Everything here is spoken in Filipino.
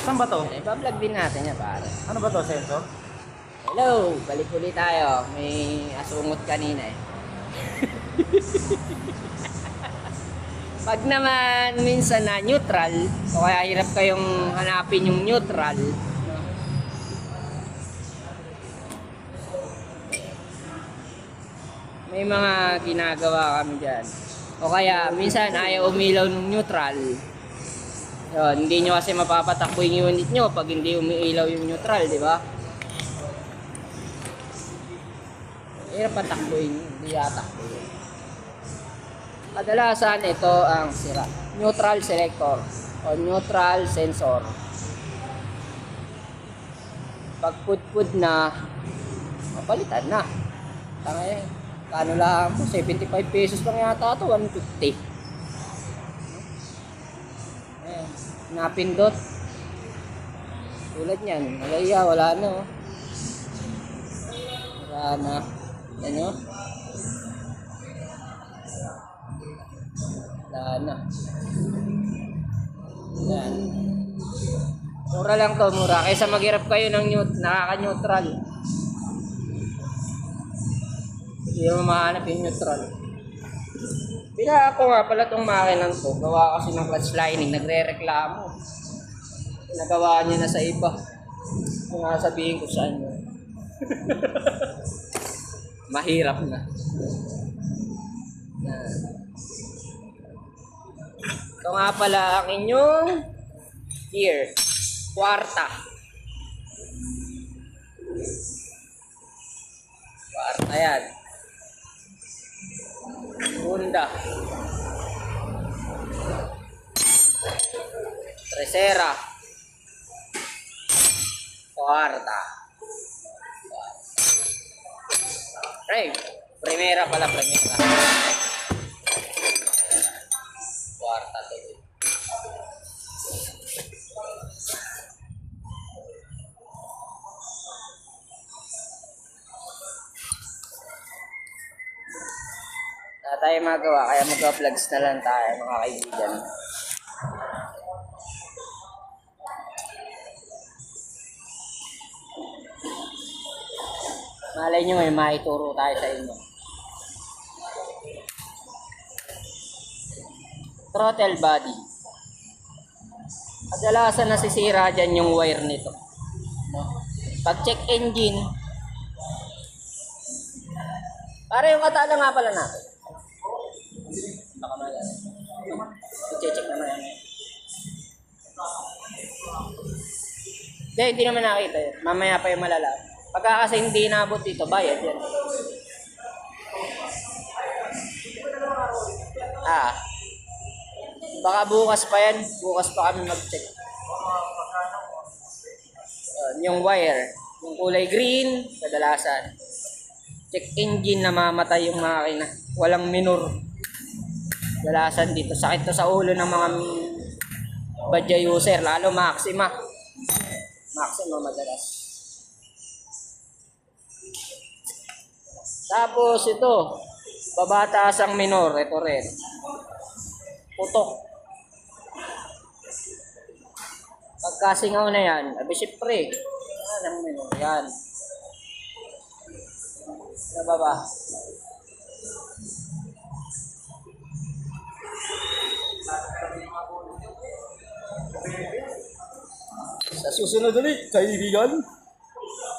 Saan ba to? Ipa-vlog din natin yan, pare. Ano ba to, sensor? Hello! Balik ulit tayo. May asungot kanina eh. Pag naman minsan na neutral, o kaya hirap kayong hanapin yung neutral, may mga ginagawa kami dyan. O kaya minsan ayaw umilaw ng neutral. Yun, hindi nyo kasi mapapatakbo yung unit nyo pag hindi umiilaw yung neutral, di ba? Hirap patakbuhin, hindi yatakbuhin. Kadalasan ito ang sira. Neutral selector o neutral sensor. Pag pud na, mapalitan na. Tanga yan. Kano lang po? 75 pesos lang yata ito, 150. Ayan. Napindot. Tulad niyan. Nagaya, wala na oh. Wala na. Yan o. Wala na. Yan. Mura lang to, mura. Kaysa maghirap kayo ng nakaka-neutral. Hindi mo mahanap yung neutral. Bila ako nga pala itong makinang to. Gawa kasi ng clutch lining. Nagre-reklamo. Nagawa niya na sa iba. Kung sabihin ko saan yun. Mahirap na. Yan. Ito nga pala ang inyong gear. Kwarta. Kwarta yan. Honda. Tresera. Kwarta. Hey, primera pala, primera. Kwarta to. Wala tayo magawa, kaya mag-vlogs na lang tayo mga kaibigan. Malay nyo may maituro tayo sa inyo. Throttle body. Kadalasan nasisira dyan yung wire nito. No? Pag check engine, para yung katala nga pala natin. Baka yan. I-check naman yan. Hindi naman nakita yun. Mamaya pa yung malala. Pagka kasi hindi nabot dito, bayad yan. Baka bukas pa yan. Bukas pa kami mag-check. Yung wire. Yung kulay green, kadalasan. Check engine, namamatay yung makina. Walang minor. Kadalasan dito. Sakit to sa ulo ng mga badya user. Lalo Maxima. Maxima madalas. Tapos ito, babataas ang minor, ito rin. Putok. Pagkasingaw na yan, abisipre. Yan ang minor, yan. Nababa. Sa susunod ulit, kaibigan.